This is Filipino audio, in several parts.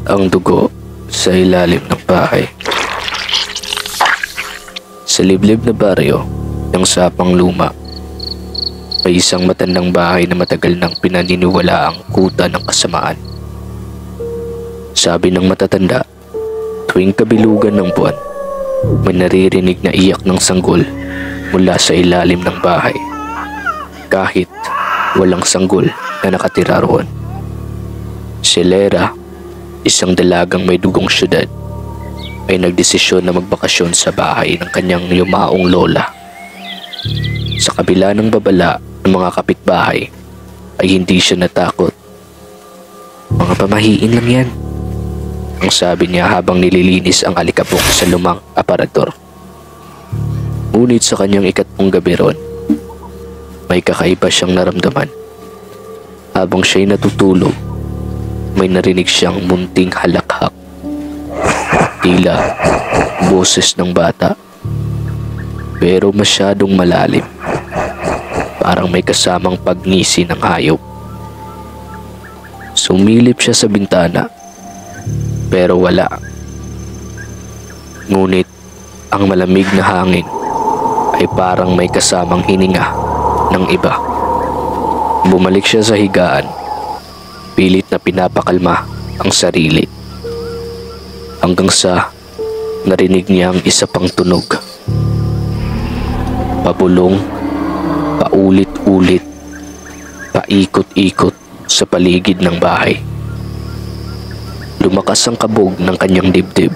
ang dugo sa ilalim ng bahay. Sa liblib na baryo ng Sapang Luma, may isang matandang bahay na matagal nang pinaniniwala ang kuta ng kasamaan. Sabi ng matatanda, tuwing kabilugan ng buwan, may naririnig na iyak ng sanggol mula sa ilalim ng bahay, kahit walang sanggol na nakatira roon. Si Lera, isang dalagang may dugong syudad, ay nagdesisyon na magbakasyon sa bahay ng kanyang yumaong lola. Sa kabila ng babala ng mga kapitbahay, ay hindi siya natakot. "Mga pamahiin lang yan," ang sabi niya habang nililinis ang alikabok sa lumang aparador. Ngunit sa kanyang ikatlong gabi ron, may kakaiba siyang naramdaman. Habang siya'y natutulog, may narinig siyang munting halakhak. Tila boses ng bata, pero masyadong malalim, parang may kasamang pagngisi ng hayop. Sumilip siya sa bintana, pero wala. Ngunit ang malamig na hangin ay parang may kasamang hininga ng iba. Bumalik siya sa higaan, pilit na pinapakalma ang sarili, hanggang sa narinig niya ang isa pang tunog. Pabulong, paulit-ulit, paikot-ikot sa paligid ng bahay. Lumakas ang kabog ng kanyang dibdib.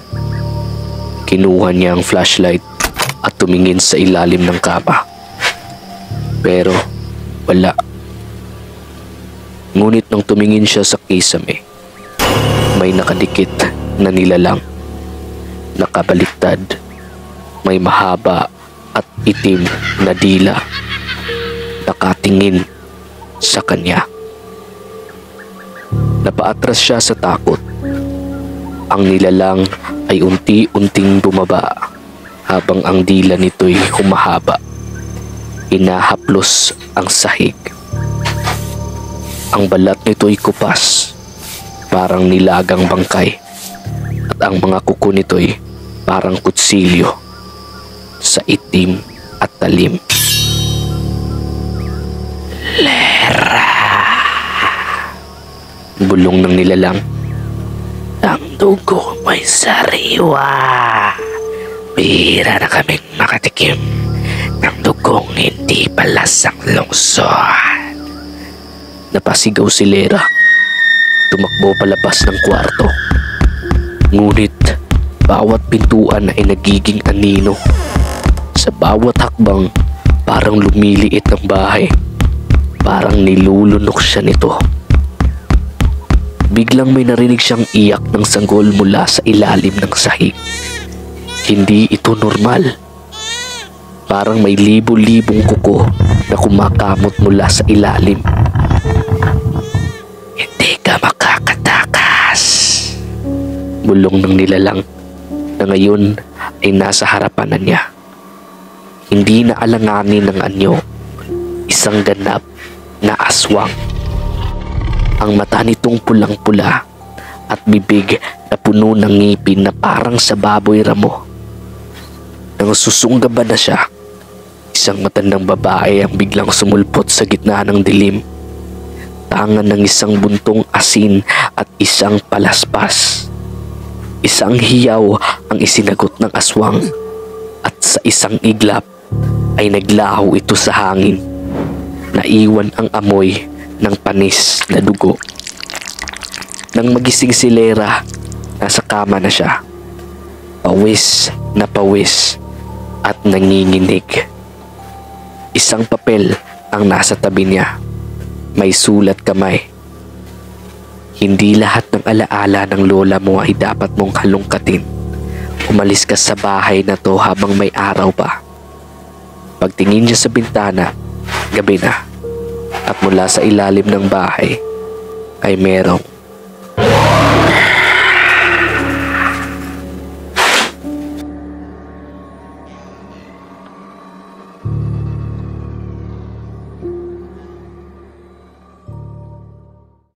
Kinuha niya ang flashlight at tumingin sa ilalim ng kama. Pero wala. Ngunit nang tumingin siya sa kisame, may nakadikit na nilalang. Nakabaliktad, may mahaba at itim na dila, nakatingin sa kanya. Napaatras siya sa takot. Ang nilalang ay unti-unting bumaba habang ang dila nito'y humahaba. Hinahaplos ang sahig. Ang balat nito'y kupas, parang nilagang bangkay, at ang mga kuko nito'y parang kutsilyo sa itim at talim. "Lera," bulong ng nilalang. "Ang dugo mo'y sariwa. Bihira na kaming makatikim ng dugong hindi palasang lungsod." Napasigaw si Lera. Tumakbo palabas ng kwarto. Ngunit bawat pintuan ay nagiging anino. Sa bawat hakbang, parang lumiliit ang bahay. Parang nilulunok siya nito. Biglang may narinig siyang iyak ng sanggol mula sa ilalim ng sahig. Hindi ito normal. Parang may libo-libong kuko na kumakamot mula sa ilalim. "Hindi ka makakatakas," bulong ng nilalang, na ngayon ay nasa harapan na niya. Hindi na alanganin ng anyo, isang ganap na aswang. Ang mata nitong pulang-pula at bibig na puno ng ngipin na parang sa baboy ramo. Nang susunggaban na siya, isang matandang babae ang biglang sumulpot sa gitna ng dilim. Tangan ng isang buntong asin at isang palaspas. Isang hiyaw ang isinagot ng aswang, at sa isang iglap ay naglaho ito sa hangin. Naiwan ang amoy ng panis na dugo. Nang magising si Lera, nasa kama na siya. Pawis na pawis at nanginginig. Isang papel ang nasa tabi niya. May sulat kamay. "Hindi lahat ng alaala ng lola mo ay dapat mong halongkatin. Umalis ka sa bahay na to habang may araw pa." Pagtingin niya sa bintana, gabi na. At mula sa ilalim ng bahay ay merong